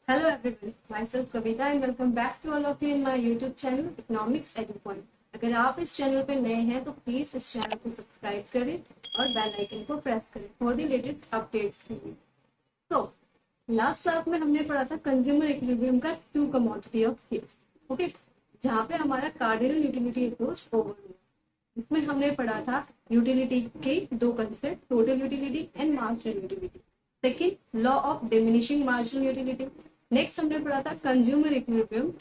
Hello everyone, myself Kavita and welcome back to all of you in my YouTube channel Economics EduPoint। अगर आप इस channel पे नए हैं तो प्लीज इस चैनल को सब्सक्राइब करें और बेल आइकन को प्रेस करें फॉर द लेटेस्ट अपडेट्स के लिए। तो लास्ट क्लास में हमने पढ़ा था कंज्यूमर इक्विलिब्रियम का two commodity of case, okay, जहाँ पे हमारा कार्डिनल यूटिलिटी अप्रोच ओवर हुआ, जिसमें हमने पढ़ा था यूटिलिटी के दो concept, total utility and marginal utility. Second, law of diminishing marginal utility. Next हमने पढ़ा था consumer equilibrium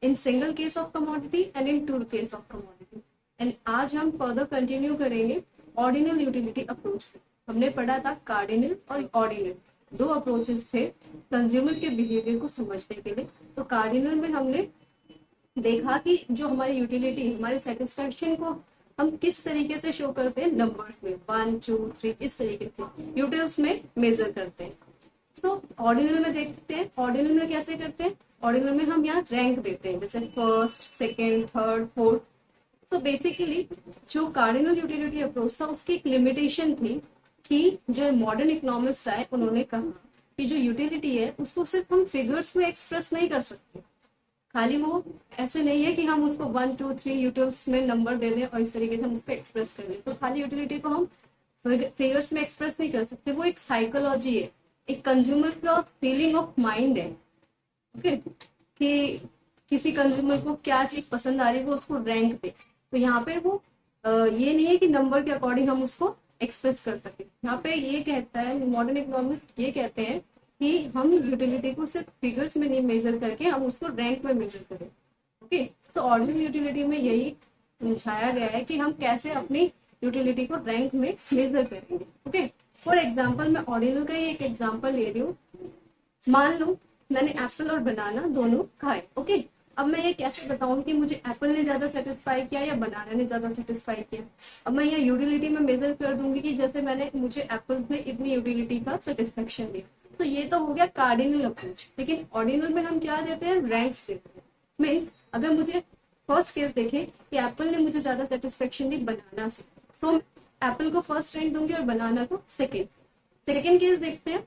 in single case of commodity and in two case of commodity. And आज हम फर्दर कंटिन्यू करेंगे ऑर्डिनल यूटिलिटी अप्रोच पे। हमने पढ़ा था कार्डिनल और ऑर्डिनल, दो अप्रोचेस थे कंज्यूमर के बिहेवियर को समझने के लिए। तो कार्डिनल में हमने देखा कि जो हमारी यूटिलिटी, हमारे सेटिस्फेक्शन को हम किस तरीके से शो करते हैं, नंबर्स में 1 2 3 इस तरीके से यूटिल्स में मेजर करते हैं। तो ऑर्डिनल में देखते हैं, ऑर्डिनल में कैसे करते हैं। ऑर्डिनल में हम यहाँ रैंक देते हैं, जैसे फर्स्ट, सेकेंड, थर्ड, फोर्थ। तो बेसिकली जो कार्डिनल यूटिलिटी अप्रोच था उसकी एक लिमिटेशन थी कि जो मॉडर्न इकोनॉमिस्ट आए उन्होंने कहा कि जो यूटिलिटी है उसको सिर्फ हम फिगर्स में एक्सप्रेस नहीं कर सकते। खाली वो ऐसे नहीं है कि हम उसको 1 2 3 यूटिल्स में नंबर दे दें और इस तरीके से हम उसको एक्सप्रेस कर लें। तो खाली यूटिलिटी को हम फिगर्स में एक्सप्रेस नहीं कर सकते, वो एक साइकोलॉजी है, एक कंज्यूमर का फीलिंग ऑफ माइंड है, ओके, कि किसी कंज्यूमर को क्या चीज पसंद आ रही है वो उसको रैंक दे। तो यहाँ पे वो ये नहीं है कि नंबर के अकॉर्डिंग हम उसको एक्सप्रेस कर सके। यहाँ पे ये कहता है, मॉडर्न इकोनॉमिस्ट ये कहते हैं कि हम यूटिलिटी को सिर्फ फिगर्स में नहीं मेजर करके हम उसको रैंक में मेजर करें, ओके। तो ऑर्डिनल यूटिलिटी में यही समझाया गया है कि हम कैसे अपनी यूटिलिटी को रैंक में मेजर करेंगे, ओके। फॉर एग्जाम्पल मैं ऑर्डिनल का ही एक एग्जाम्पल ले रही हूँ। मान लो मैंने एप्पल और बनाना दोनों खाए, ओके। अब मैं ये कैसे बताऊंगी कि मुझे एप्पल ने ज्यादा सेटिस्फाई किया या बनाना ने ज्यादा सेटिस्फाई किया। अब मैं यहाँ यूटिलिटी में मेजर कर दूंगी कि जैसे मुझे एप्पल ने इतनी यूटिलिटी का सेटिस्फेक्शन दिया। तो ये तो हो गया कार्डिनल अप्रोच। लेकिन ऑर्डिनल में हम क्या देते हैं, रैंक्स देते हैं। मीन्स अगर मुझे फर्स्ट केस देखे कि एप्पल ने मुझे ज्यादा सेटिस्फेक्शन दी बनाना से, तो एप्पल को फर्स्ट रैंक दूंगी और बनाना को सेकेंड। सेकेंड केस देखते हैं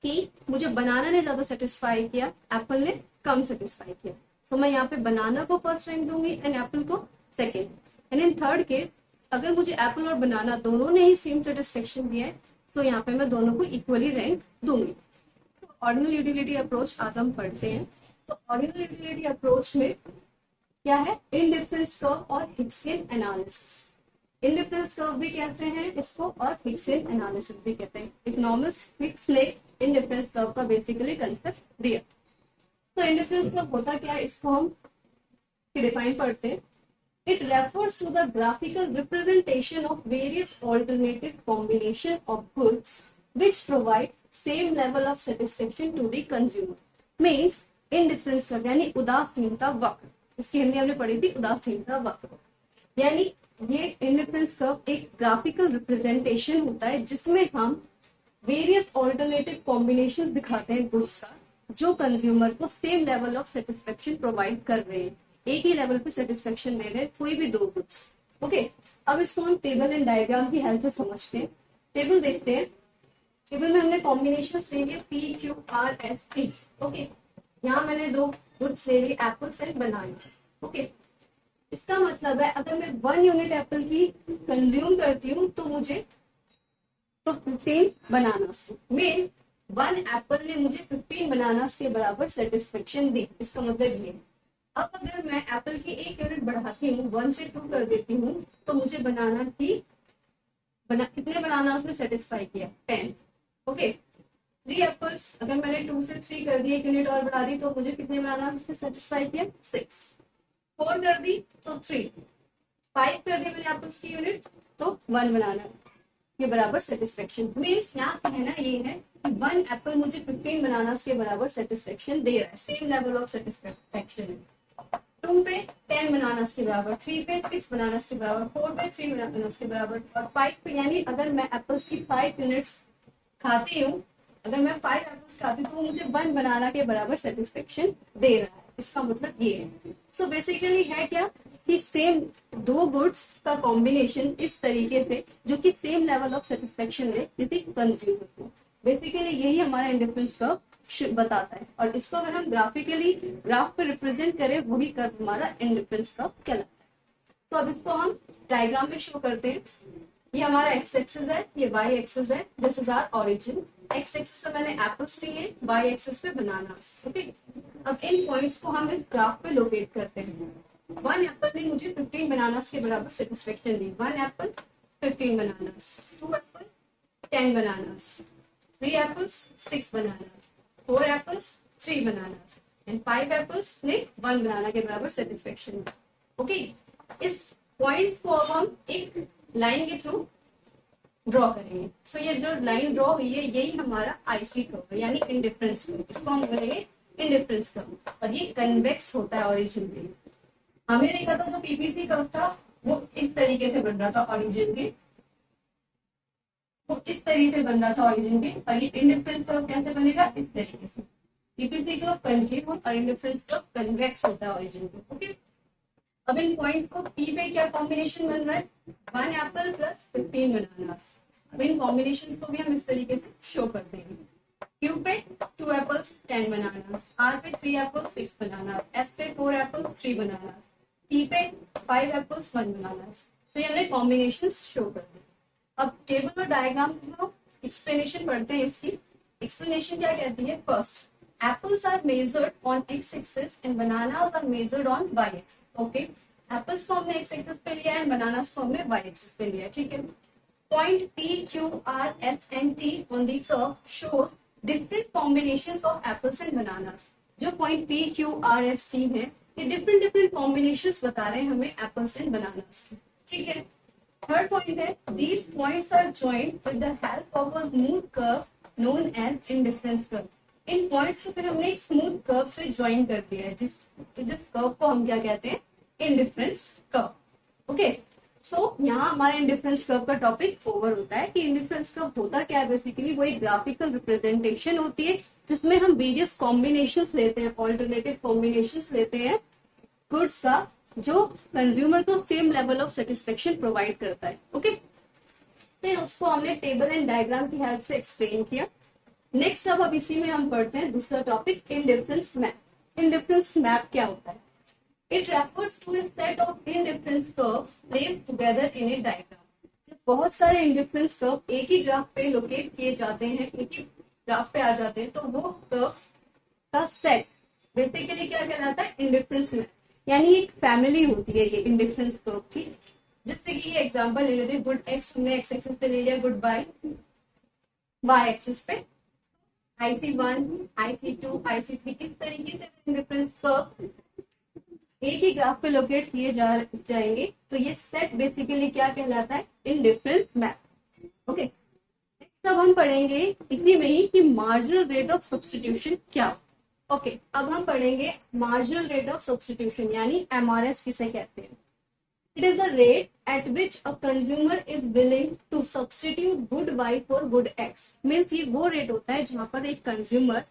कि मुझे बनाना ने ज्यादा सेटिस्फाई किया, एप्पल ने कम सेटिस्फाई किया, तो मैं यहाँ पे बनाना को फर्स्ट रैंक दूंगी एंड एप्पल को second. And in third case अगर मुझे एप्पल और बनाना दोनों ने ही सेम सेटिस्फेक्शन दिया है तो यहाँ पे मैं दोनों को इक्वली रैंक दूंगी। तो ऑर्डिनल यूटिलिटी अप्रोच आज हम पढ़ते हैं। तो ऑर्डिनल यूटिलिटी अप्रोच में क्या है, इंडिफरेंस कर्व और हिग्सन एनालिसिस। इंडिफरेंस कर्व भी कहते हैं इसको और हिग्सन एनालिसिस भी कहते हैं। इकोनॉमिस्ट हिग्स ने इंडिफरेंस कर्व का बेसिकली कंसेप्ट दिया। तो इंडिफरेंस कर्व होता क्या है, इसको हम डिफाइन पढ़ते हैं। It refers to the graphical representation of various alternative combination of goods which provide same level of satisfaction to the consumer. Means indifference curve यानी उदासीनता वक्र, इसकी हिंदी हमने पढ़ी थी उदासीनता वक्र। यानी ये इंडिफरेंस कर्व एक ग्राफिकल रिप्रेजेंटेशन होता है जिसमें हम वेरियस ऑल्टरनेटिव कॉम्बिनेशन दिखाते हैं गुड्स का, जो कंज्यूमर को same level of satisfaction provide कर रहे हैं, एक ही लेवल पे सेटिस्फेक्शन दे रहे हैं कोई भी दो गुड्स, ओके। अब इसको हम टेबल एंड डायग्राम की हेल्प से समझते हैं। टेबल देखते हैं। टेबल में हमने कॉम्बिनेशन ले लिए P Q R S T, okay. यहाँ मैंने दो गुड्स ले लिए, एप्पल्स एंड बनाना, ओके। इसका मतलब है अगर मैं 1 यूनिट एप्पल की कंज्यूम करती हूँ तो मुझे 15 बनानास, मीन 1 एप्पल ने मुझे 15 बनानास के बराबर सेटिस्फेक्शन दी। इसका मतलब ये। अब अगर मैं एप्पल की एक यूनिट बढ़ाती हूँ, 1 से 2 कर देती हूँ, तो मुझे बनाना की कितने बनाना उसने सेटिस्फाई किया, 10, ओके। 3 एप्पल्स अगर मैंने 2 से 3 कर दी, एक यूनिट और बढ़ा दी, तो मुझे कितने बनाना उसने सेटिस्फाई किया, 6। 4 कर दी तो 3, 5 कर दी मैंने एप्पल्स की यूनिट तो 1 बनाना के बराबर सेटिस्फेक्शन। मीन्स यहाँ कहना ये है कि 1 एप्पल मुझे 15 बनाना के बराबर सेटिस्फेक्शन दे रहा है, सेम लेवल ऑफ सेटिस्फेक्शन है। 2 पे 10 बनानास के बराबर, 3 पे 6 बनानास के बराबर, 4 पे 3 बनानास के बराबर और 5 पे, यानी अगर मैं एप्पल्स की 5 यूनिट्स खाती हूँ, अगर मैं 5 एप्पल्स खाती हूँ तो मुझे 1 बनाना के बराबर सेटिस्फेक्शन दे रहा है। इसका मतलब ये है। सो बेसिकली है क्या कि सेम दो गुड्स का कॉम्बिनेशन इस तरीके से जो कि सेम लेवल ऑफ सेटिस्फेक्शन दे किसी कंज्यूमर को, बेसिकली यही हमारा इंडिफरेंस कर्व बताता है, और इसको अगर हम ग्राफिकली ग्राफ पे रिप्रेजेंट करें वही कर्व हमारा इंडिफरेंस कर्व कहलाता है। तो अब इसको हम डायग्राम में शो करते हैं। ये हमारा एक्स एक्सिस है, ये वाई एक्सिस है, this is our origin. X axis पे मैंने एप्पल्स लिए, वाई एक्सिस पे बनानास। ओके, अब इन पॉइंट्स को हम इस ग्राफ पे लोकेट करते हैं। 1 एप्पल ने मुझे 15 बनानास के बराबर satisfaction the. 1 Apple 15 bananas, 2 Apple 10 bananas, 3 apples 6 bananas, 4 apples 3 bananas and 5 apples ने 1 बनाना के बराबर सेटिस्फेक्शन दी। ओके, इस पॉइंट्स को अब हम एक लाइन के थ्रू ड्रॉ करेंगे। सो ये जो लाइन ड्रॉ हुई है यही हमारा आईसी कर्व है, यानी इंडिफरेंस कर्व। इसको हम बोलेंगे इंडिफरेंस कर्व, और ये कन्वेक्स होता है ओरिजिन पे। हमें देखा था जो पीपीसी कर्व था वो इस तरीके से बन रहा था ओरिजिन के, वो इस तरीके से बन रहा था ओरिजिन के, और ये इंडिफरेंस कर्व कैसे बनेगा, इस तरीके से। पीपीसी कर्व कनकेव और इंडिफरेंस कर्व कन्वेक्स होता है ओरिजिन पे। ओके, अब इन पॉइंट्स को पी पे क्या कॉम्बिनेशन बन रहा है, 1 एप्पल प्लस 15 बनानास। अब इन कॉम्बिनेशन को भी हम इस तरीके से शो कर देंगे। क्यू पे 2 एप्पल्स 10 बनानास, आर पे 3 एप्पल्स 6 बनानास, एस पे 4 एप्पल्स 3 बनानास, टी पे 5 एप्पल्स 1 बनानास। तो ये हमने कॉम्बिनेशन शो कर दिए। अब टेबल और डायग्राम को एक्सप्लेनेशन पढ़ते हैं। इसकी एक्सप्लेनेशन क्या कहती है, first apples are measured on x-axis and bananas are measured on y-axis. Okay, apples को हमने x-axis पे लिया है, bananas को हमने y-axis पे लिया है, ठीक है। Point P, Q, R, S and T on the curve shows different combinations of apples and bananas. जो point P, Q, R, S, T है ये different combinations बता रहे हैं हमें apples and bananas की, ठीक है। थर्ड पॉइंट है, these points are joined with the help of a smooth curve known as indifference curve. In points को फिर हमने एक स्मूथ कर्व से ज्वाइन कर दिया है, जिस कर्व को हम क्या कहते हैं, इंडिफरेंस कर्व। ओके, सो यहाँ हमारा इंडिफरेंस कर्व का टॉपिक ओवर होता है कि इंडिफरेंस कर्व होता क्या है। बेसिकली वो एक ग्राफिकल रिप्रेजेंटेशन होती है जिसमें हम वेरियस कॉम्बिनेशंस लेते हैं, ऑल्टरनेटिव कॉम्बिनेशंस लेते हैं गुड्स का, जो कंज्यूमर को same level of satisfaction provide करता है। ओके, फिर उसको हमने टेबल एंड डायग्राम की हेल्प से एक्सप्लेन किया। नेक्स्ट अब इसी में हम पढ़ते हैं दूसरा topic, indifference map. Indifference map क्या होता है, it refers to a set of indifference curve placed together in a diagram. जब बहुत सारे इंडिफरेंस कर्व एक ही ग्राफ पे लोकेट किए जाते हैं, एक ही ग्राफ पे आ जाते हैं, तो वो कर्व का सेट बेसिकली क्या कहलाता है, इंडिफरेंस मैप। यानी एक फैमिली होती है ये इंडिफरेंस कर्व की। जैसे कि ये एग्जांपल ले लेते हैं, गुड एक्स हमने एक्स एक्सिस पे ले लिया, गुड बाय वाई एक्सिस पे, IC1, IC2, IC3, इस तरीके से इंडिफरेंस कर्व एक ही ग्राफ पे लोकेट किए जाएंगे, तो ये सेट बेसिकली क्या कहलाता है, इंडिफरेंस मैप। ओके, नेक्स्ट अब हम पढ़ेंगे इसी में ही कि मार्जिनल रेट ऑफ सब्स्टिट्यूशन क्या। ओके, अब हम पढ़ेंगे मार्जिनल रेट ऑफ सब्स्टिट्यूशन यानी MRS किसे कहते हैं। It is the rate at which a consumer is willing to substitute good Y for good X. Means ये वो रेट होता है जहाँ पर एक कंज्यूमर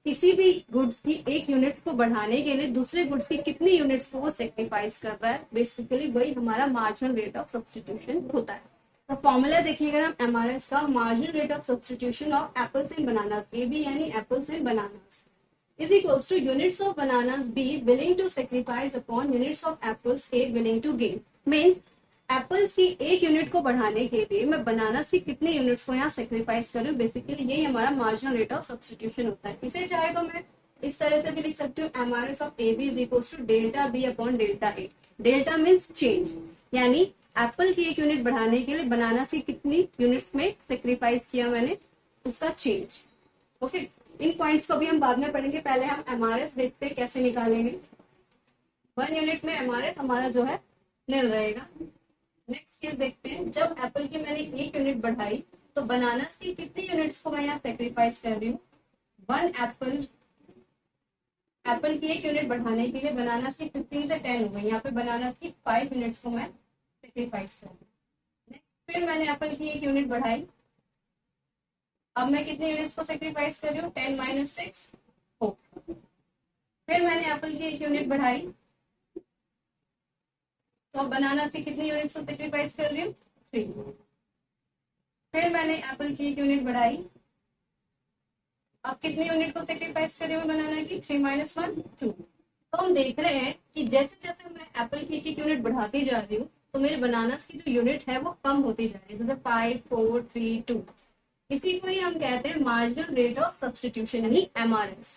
किसी भी गुड्स की एक यूनिट्स को बढ़ाने के लिए दूसरे गुड्स की कितनी यूनिट्स को वो सेक्रीफाइस कर रहा है। बेसिकली वही हमारा मार्जिनल रेट ऑफ सब्स्टिट्यूशन होता है। तो फॉर्मूला देखिएगा हम MRS का, marginal rate of substitution of apples and bananas, AB यानी apples and bananas, is equals to units of bananas B willing to sacrifice upon units of apples A willing to gain. Means apples की एक unit को बढ़ाने के लिए मैं bananas की कितनी यूनिट्स को यहाँ सेक्रीफाइस कर रही हूँ। बेसिकली यही हमारा मार्जिनल रेट ऑफ सब्स्टिट्यूशन होता है। इसे चाहे तो मैं इस तरह से भी लिख सकती हूँ, MRS of AB is equals to delta B upon delta A। Delta means change, यानी एप्पल की एक यूनिट बढ़ाने के लिए बनानास की कितनी यूनिट्स में सेक्रीफाइस किया मैंने, उसका चेंज। ओके, इन पॉइंट्स को भी हम बाद में पढ़ेंगे, पहले हम MRS देखते हैं कैसे निकालेंगे। 1 यूनिट में MRS हमारा जो है निल रहेगा। नेक्स्ट केस देखते हैं, जब एप्पल की मैंने एक यूनिट बढ़ाई तो बनानास की कितनी यूनिट्स को मैं यहाँ सेक्रीफाइस कर रही हूँ, 1 एप्पल। एप्पल की एक यूनिट बढ़ाने के लिए बनानास की 15 से 10 हो गई, यहाँ पे बनानास की 5 यूनिट्स को मैं सेक्रीफाइस कर रही हूँ। नेक्स्ट फिर मैंने एप्पल की एक यूनिट बढ़ाई, अब मैं कितने यूनिट्स को सेक्रीफाइस कर रही हूँ, 10 माइनस 6 4। फिर मैंने एप्पल की एक यूनिट बढ़ाई, तो अब बनानास की कितनी यूनिट्स को सेक्रीफाइस कर रही हूँ, 3। फिर मैंने एप्पल की एक यूनिट बढ़ाई, आप कितनी यूनिट को सेक्रीफाइस करे हुए बनाना की, 3 - 1 2। तो हम देख रहे हैं कि जैसे जैसे मैं एप्पल की एक यूनिट बढ़ाती जा रही हूँ तो मेरे बनानास की जो यूनिट है वो कम होती जा रही है, जैसे 5 4 3 2। इसी को ही हम कहते हैं मार्जिनल रेट ऑफ सब्स्टिट्यूशन यानी एमआरएस।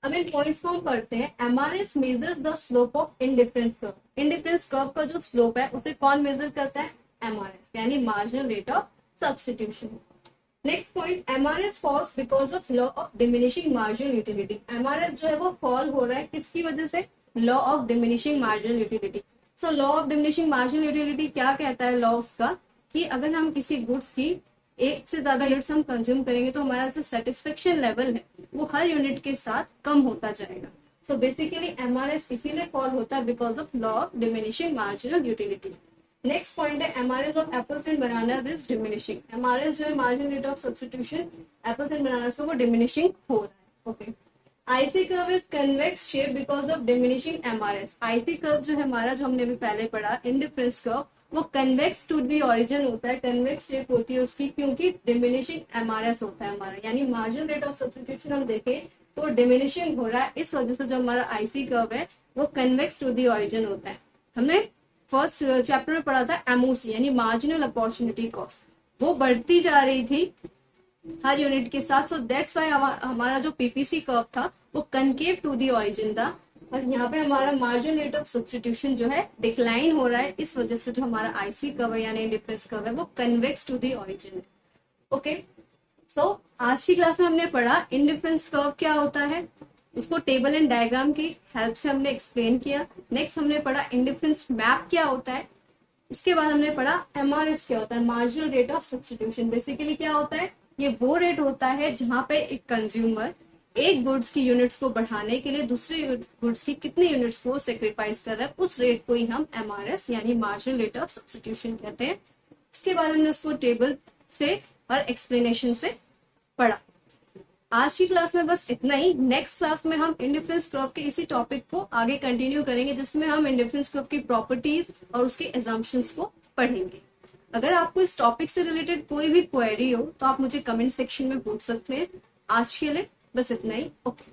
अब इन पॉइंट्स को हम पढ़ते हैं। MRS measures the slope of indifference curve. Indifference curve का जो स्लोप है उसे कौन मेजर करता है, एमआरएस यानी marginal rate of substitution. Next point, MRS falls because of law of diminishing marginal utility. MRS जो है वो फॉल हो रहा है किसकी वजह से, law of diminishing marginal utility. So law of diminishing marginal utility क्या कहता है, लॉ उसका कि अगर हम किसी गुड्स की एक से ज्यादा यूनिट्स हम कंज्यूम करेंगे तो हमारा जो सेटिस्फेक्शन लेवल है वो हर यूनिट के साथ कम होता जाएगा। सो बेसिकली एमआरएस इसीलिए फॉल होता है because of law of diminishing marginal utility. Next point है MRS of apples and bananas is diminishing. MRS जो है marginal rate of substitution apples and bananas का वो डिमिनिशिंग हो रहा है। Okay, IC curve is convex shape because of diminishing MRS. IC curve जो है हमारा, जो हमने अभी पहले पढ़ा इंडिफरेंस कर्व, वो कन्वेक्स टू दी ओरिजिन होता है, कन्वेक्स शेप होती है उसकी क्योंकि डिमिनिशिंग एमआरएस होता है हमारा, यानी मार्जिनल रेट ऑफ सब्स्टिट्यूशन हम देखें तो डिमिनिशिंग हो रहा है, इस वजह से जो हमारा आईसी कर्व है वो कन्वेक्स टू दी ओरिजिन होता है। हमने फर्स्ट चैप्टर में पढ़ा था एमओसी यानी मार्जिनल अपॉर्चुनिटी कॉस्ट, वो बढ़ती जा रही थी हर यूनिट के साथ। सो दैट्स वाई हमारा जो पीपीसी कर्व था वो कनकेव टू दी ओरिजिन था, और यहाँ पे हमारा मार्जिन रेट ऑफ सब्स्टिट्यूशन जो है डिक्लाइन हो रहा है, इस वजह से जो हमारा आईसी कर्व है यानी इंडिफरेंस कर्व है वो कन्वेक्स टू दी ओरिजिन है। ओके, सो आज की क्लास में हमने पढ़ा इंडिफरेंस कर्व क्या होता है, उसको टेबल एंड डायग्राम की हेल्प से हमने एक्सप्लेन किया। नेक्स्ट हमने पढ़ा इंडिफरेंस मैप क्या होता है, उसके बाद हमने पढ़ा एमआरएस क्या होता है, marginal rate of substitution. Basically क्या होता है, ये वो रेट होता है जहां पे एक कंज्यूमर एक गुड्स की यूनिट्स को बढ़ाने के लिए दूसरे गुड्स की कितनी यूनिट्स को सेक्रीफाइस कर रहा है, उस रेट को ही हम एमआरएस यानी मार्जिनल रेट ऑफ सब्स्टिट्यूशन कहते हैं। उसके बाद हमने उसको टेबल से और एक्सप्लेनेशन से पढ़ा। आज की क्लास में बस इतना ही। नेक्स्ट क्लास में हम इंडिफरेंस कर्व के इसी टॉपिक को आगे कंटिन्यू करेंगे, जिसमें हम इंडिफरेंस कर्व की प्रॉपर्टीज और उसके एजम्पशंस को पढ़ेंगे। अगर आपको इस टॉपिक से रिलेटेड कोई भी क्वेरी हो तो आप मुझे कमेंट सेक्शन में पूछ सकते हैं। आज के लिए बस इतना ही। ओके।